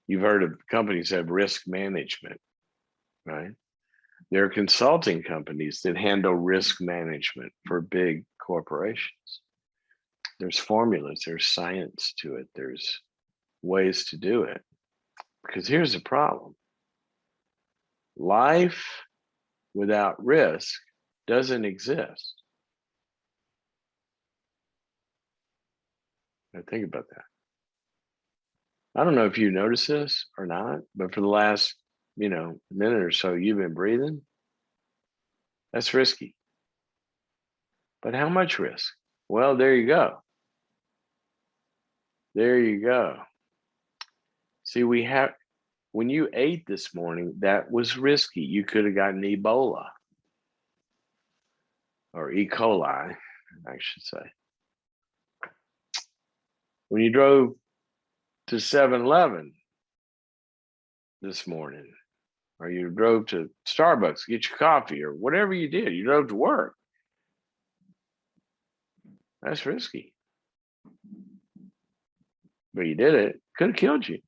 You've heard of companies that have risk management, right? There are consulting companies that handle risk management for big corporations. There's formulas, there's science to it, there's ways to do it. Because here's the problem. Life without risk doesn't exist. Now think about that. I don't know if you notice this or not, but for the last, minute or so, you've been breathing. That's risky. But how much risk? Well, there you go. There you go. See, when you ate this morning, that was risky. You could have gotten Ebola or E. coli, I should say. When you drove to 7-Eleven this morning, or you drove to Starbucks to get your coffee, or whatever you did, you drove to work. That's risky. But you did it. Could have killed you.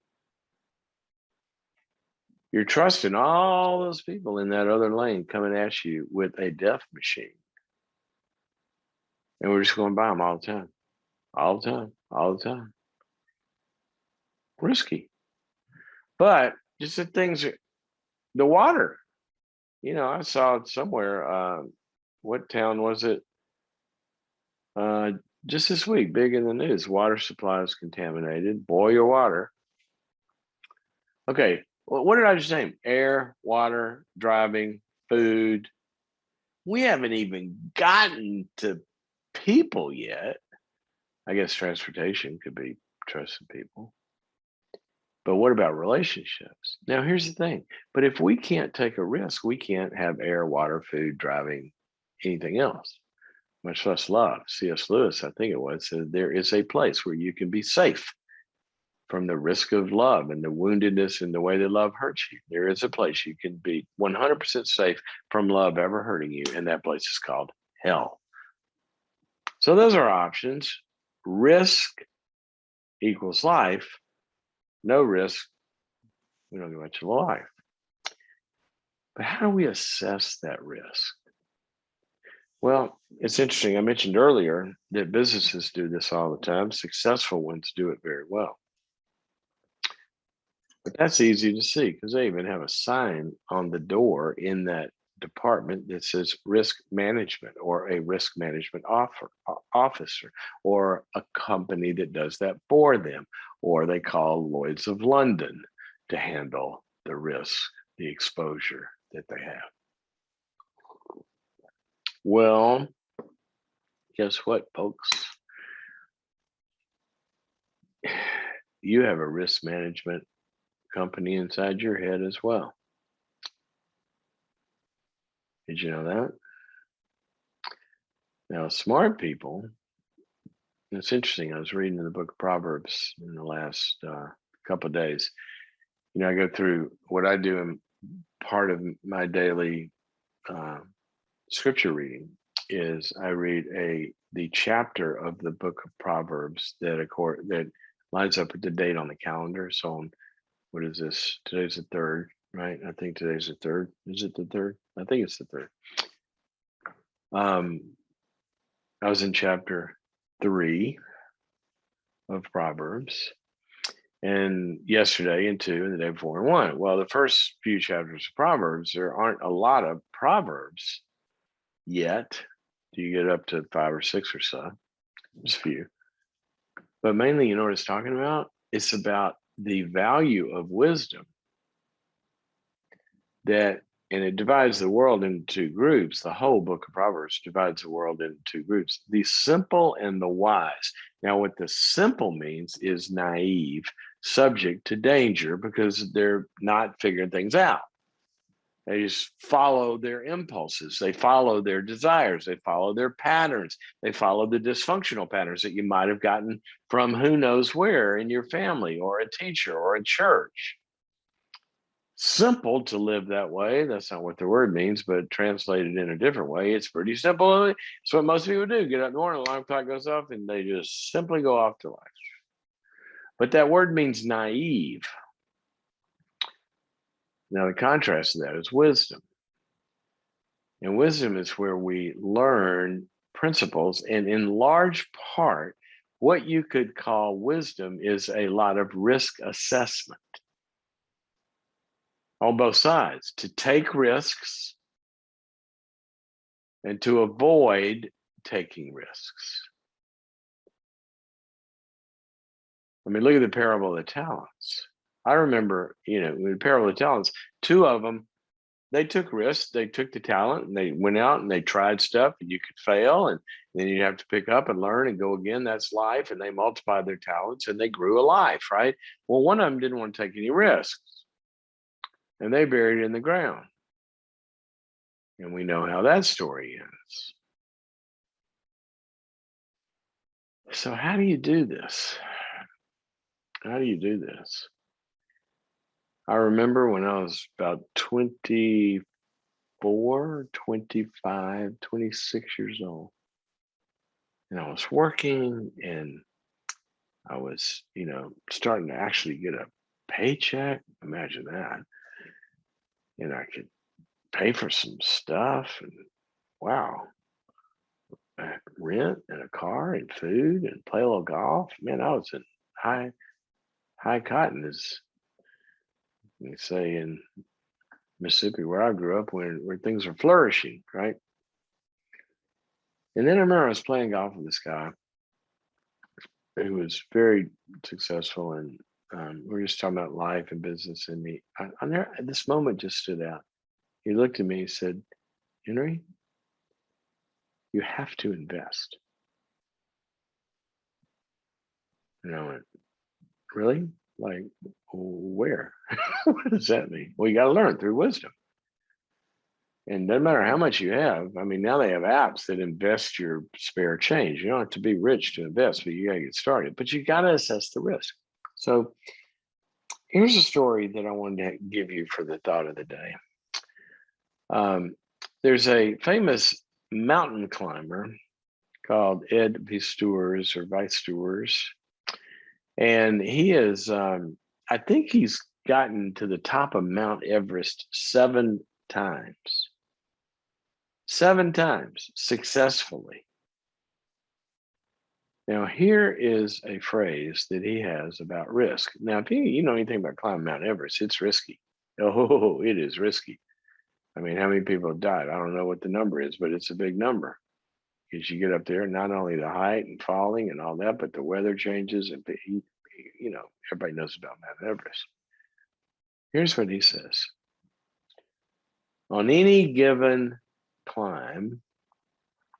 You're trusting all those people in that other lane coming at you with a death machine. And we're just going by them all the time. All the time. All the time. Risky. But just the things, the water. I saw it somewhere. What town was it? Just this week, big in the news. Water supply is contaminated. Boil your water. Okay. Well, what did I just name? Air, water, driving, food. We haven't even gotten to people yet. I guess transportation could be trusting people. But what about relationships? Now, here's the thing. But if we can't take a risk, we can't have air, water, food, driving, anything else, much less love. C.S. Lewis, I think it was, said there is a place where you can be safe from the risk of love and the woundedness and the way that love hurts you. There is a place you can be 100% safe from love ever hurting you, and that place is called hell. So those are options. Risk equals life. No risk, we don't get much of a life. But how do we assess that risk? Well, it's interesting. I mentioned earlier that businesses do this all the time. Successful ones do it very well. But that's easy to see because they even have a sign on the door in that department that says risk management or a risk management officer or a company that does that for them, or they call Lloyd's of London to handle the risk, the exposure that they have. Well, guess what, folks? You have a risk management company inside your head as well. Did you know that? Now, smart people, it's interesting. I was reading in the book of Proverbs in the last couple of days. I go through what I do in part of my daily scripture reading is I read the chapter of the book of Proverbs that lines up with the date on the calendar. So on, what is this? Today's the 3rd, right? I think today's the 3rd. Is it the 3rd? I think it's the 3rd. I was in chapter 3 of Proverbs, and yesterday in 2, and the day before in 1. Well, the first few chapters of Proverbs, there aren't a lot of Proverbs yet. Do you get up to 5 or 6 or so? Just a few. But mainly, you know what it's talking about? It's about the value of wisdom. And it divides the world into 2 groups. The whole book of Proverbs divides the world into 2 groups, the simple and the wise. Now, what the simple means is naive, subject to danger because they're not figuring things out. They just follow their impulses. They follow their desires. They follow their patterns. They follow the dysfunctional patterns that you might have gotten from who knows where in your family or a teacher or a church. Simple to live that way. That's not what the word means, but translated in a different way, it's pretty simple. It's what most people do. Get up in the morning, alarm clock goes off, and they just simply go off to life. But that word means naive. Now, the contrast to that is wisdom. And wisdom is where we learn principles. And in large part, what you could call wisdom is a lot of risk assessment on both sides, to take risks and to avoid taking risks. I mean, look at the parable of the talents. I remember, the parable of the talents, two of them, they took risks. They took the talent and they went out and they tried stuff, and you could fail, and then you have to pick up and learn and go again. That's life. And they multiplied their talents and they grew a life, right? Well, one of them didn't want to take any risks, and they buried it in the ground. And we know how that story ends. So how do you do this? How do you do this? I remember when I was about 24, 25, 26 years old, and I was working, and I was, starting to actually get a paycheck. Imagine that. And I could pay for some stuff, and wow, rent and a car and food and play a little golf. Man, I was in high cotton, as you say in Mississippi, where I grew up, where things were flourishing, right? And then I remember I was playing golf with this guy who was very successful, and we were just talking about life and business. And this moment just stood out. He looked at me and said, "Henry, you have to invest." And I went, "Really? Like, where?" What does that mean? Well, you got to learn through wisdom. And no matter how much you have, I mean, now they have apps that invest your spare change. You don't have to be rich to invest, but you got to get started. But you got to assess the risk. So here's a story that I wanted to give you for the thought of the day. There's a famous mountain climber called Ed Viesturs or Viesturs. And he is, I think he's gotten to the top of Mount Everest 7 times. 7 times successfully. Now, here is a phrase that he has about risk. Now, if you know anything about climbing Mount Everest, it's risky. Oh, it is risky. I mean, how many people have died? I don't know what the number is, but it's a big number. Because you get up there, not only the height and falling and all that, but the weather changes, and everybody knows about Mount Everest. Here's what he says. On any given climb,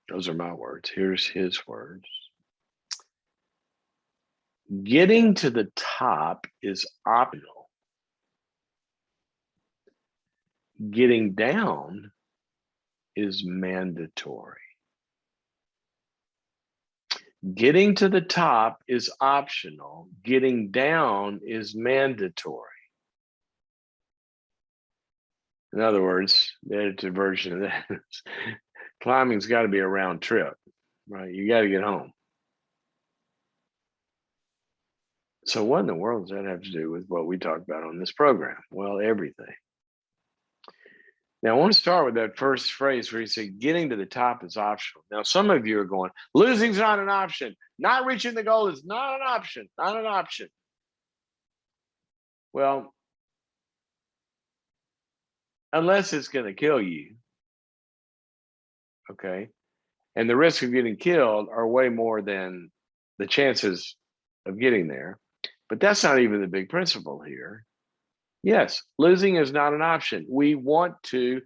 those are my words. Here's his words. Getting to the top is optional. Getting down is mandatory. Getting to the top is optional. Getting down is mandatory. In other words, the edited version of that is climbing's got to be a round trip, right? You got to get home. So what in the world does that have to do with what we talk about on this program? Well, everything. Now, I want to start with that first phrase where you say getting to the top is optional. Now, some of you are going, losing's not an option. Not reaching the goal is not an option. Not an option. Well, unless it's going to kill you, okay? And the risk of getting killed are way more than the chances of getting there. But that's not even the big principle here. Yes, losing is not an option. We want to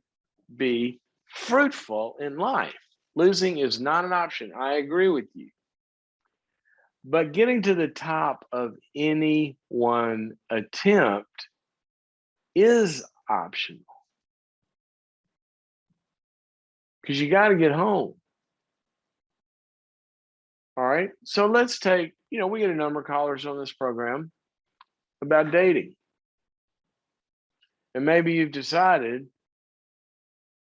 be fruitful in life. Losing is not an option. I agree with you. But getting to the top of any one attempt is optional. Because you got to get home. All right. So let's take, we get a number of callers on this program about dating. And maybe you've decided,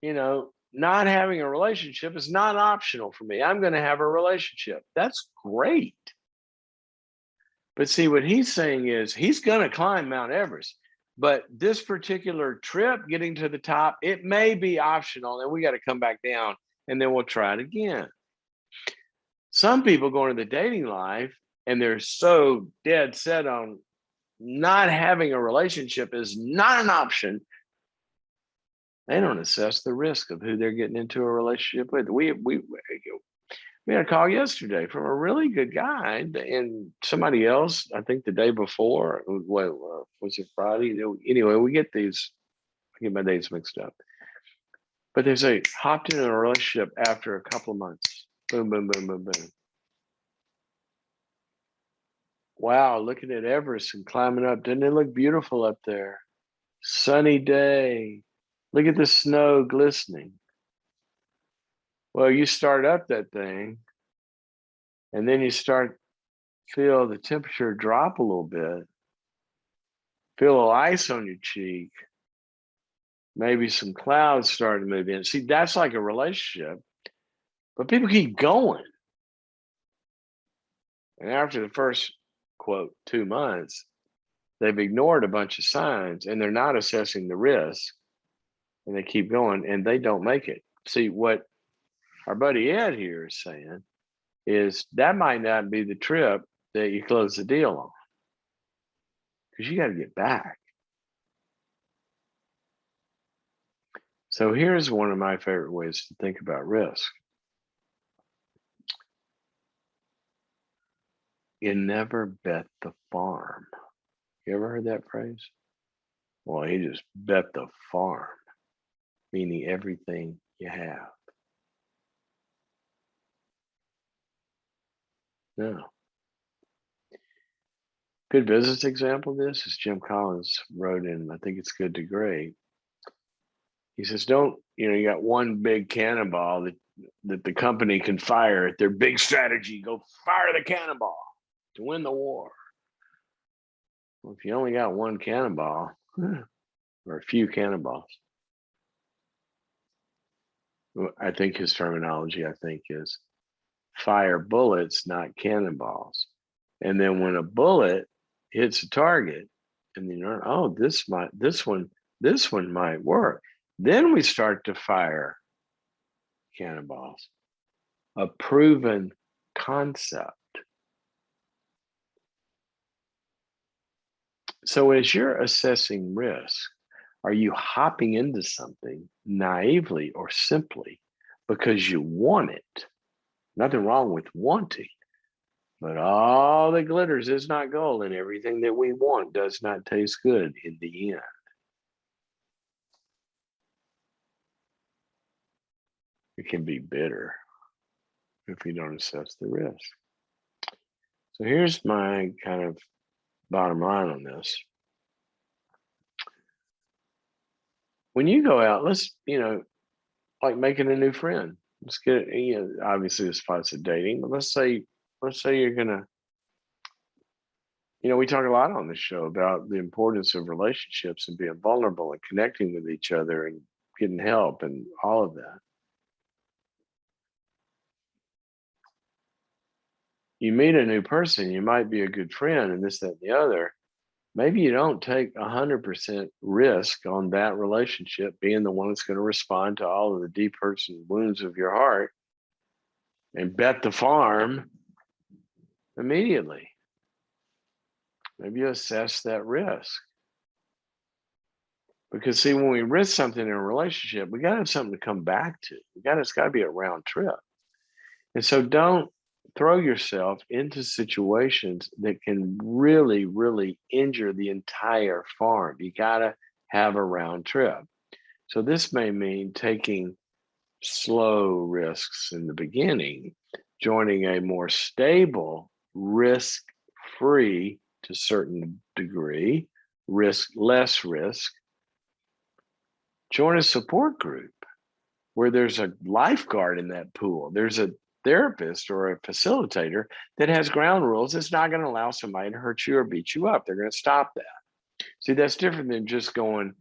not having a relationship is not optional for me. I'm going to have a relationship. That's great. But see, what he's saying is he's going to climb Mount Everest. But this particular trip, getting to the top, it may be optional, and we got to come back down, and then we'll try it again. Some people go into the dating life and they're so dead set on not having a relationship is not an option. They don't assess the risk of who they're getting into a relationship with. We had a call yesterday from a really good guy, and somebody else, I think the day before, was it Friday? Anyway, we get these, I get my dates mixed up. But they say, hopped into a relationship after a couple of months. Boom, boom, boom, boom, boom. Wow, looking at Everest and climbing up. Didn't it look beautiful up there? Sunny day. Look at the snow glistening. Well, you start up that thing, and then you start feel the temperature drop a little bit, feel a little ice on your cheek, maybe some clouds start to move in. See, that's like a relationship, but people keep going. And after the first, quote, 2 months, they've ignored a bunch of signs and they're not assessing the risk, and they keep going and they don't make it. See, what our buddy Ed here is saying is that might not be the trip that you close the deal on, because you got to get back. So here's one of my favorite ways to think about risk. You never bet the farm. You ever heard that phrase? Well, he just bet the farm, meaning everything you have. No. Good business example of this is Jim Collins wrote in, I think it's Good to Great. He says, don't, you got one big cannonball that the company can fire at their big strategy. Go fire the cannonball to win the war. Well, if you only got one cannonball, or a few cannonballs, I think his terminology, is fire bullets, not cannonballs. And then when a bullet hits a target, and then you're, oh, this one might work. Then we start to fire cannonballs, a proven concept. So as you're assessing risk, are you hopping into something naively or simply because you want it? Nothing wrong with wanting, but all that glitters is not gold, and everything that we want does not taste good in the end. It can be bitter if you don't assess the risk. So here's my kind of bottom line on this. When you go out, let's, like making a new friend. Let's get it, obviously this applies to dating, but let's say you're gonna, we talk a lot on this show about the importance of relationships and being vulnerable and connecting with each other and getting help and all of that. You meet a new person, you might be a good friend and this, that, and the other. Maybe you don't take 100% risk on that relationship being the one that's going to respond to all of the deep hurts and wounds of your heart and bet the farm immediately. Maybe you assess that risk. Because see, when we risk something in a relationship, we got to have something to come back to. It's got to be a round trip. And so don't throw yourself into situations that can really, really injure the entire farm. You got to have a round trip. So this may mean taking slow risks in the beginning, joining a more stable, risk-free to a certain degree, less risk. Join a support group where there's a lifeguard in that pool. There's a therapist or a facilitator that has ground rules that's not going to allow somebody to hurt you or beat you up. They're going to stop that. See, that's different than just going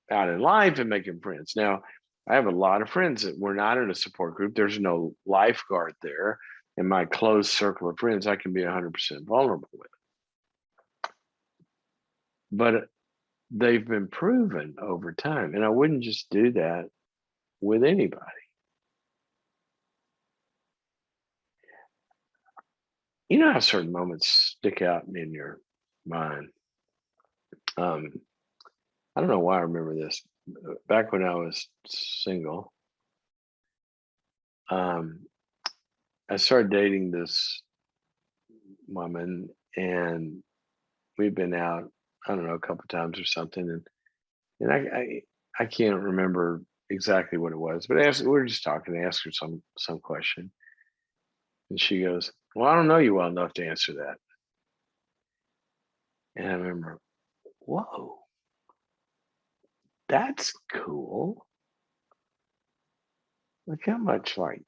out in life and making friends. Now, I have a lot of friends that were not in a support group. There's no lifeguard there. In my close circle of friends, I can be 100% vulnerable with. But they've been proven over time. And I wouldn't just do that with anybody. You know how certain moments stick out in your mind? Um, I don't know why I remember this. Back when I was single, um, I started dating this woman, and we've been out, I don't know, a couple times or something, and I can't remember exactly what it was, but we were just talking. I asked her some question, and she goes, "Well, I don't know you well enough to answer that." And I remember, whoa, that's cool. Look how much like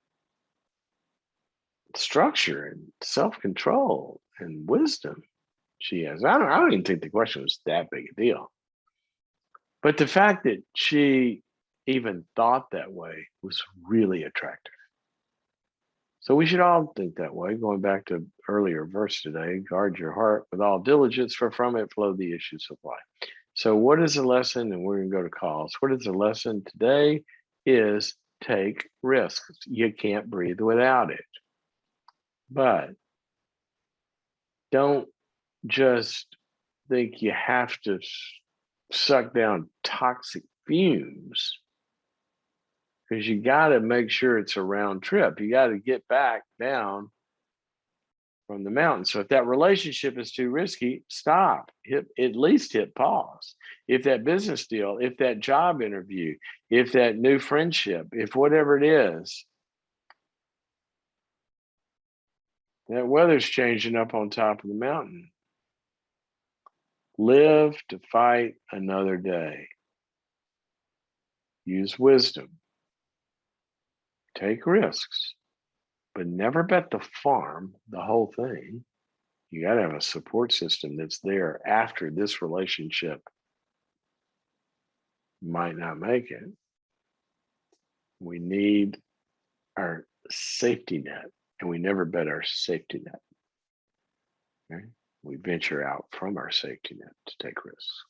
structure and self control and wisdom she has. I don't even think the question was that big a deal. But the fact that she even thought that way was really attractive. So we should all think that way. Going back to earlier verse today, guard your heart with all diligence, for from it flow the issues of life. So what is the lesson? And we're going to go to calls. What is the lesson today? Is take risks. You can't breathe without it. But don't just think you have to suck down toxic fumes, because you got to make sure it's a round trip. You got to get back down from the mountain. So if that relationship is too risky, stop. At least hit pause. If that business deal, if that job interview, if that new friendship, if whatever it is, that weather's changing up on top of the mountain, live to fight another day. Use wisdom. Take risks, but never bet the farm, the whole thing. You got to have a support system that's there after this relationship might not make it. We need our safety net, and we never bet our safety net. Okay? We venture out from our safety net to take risks.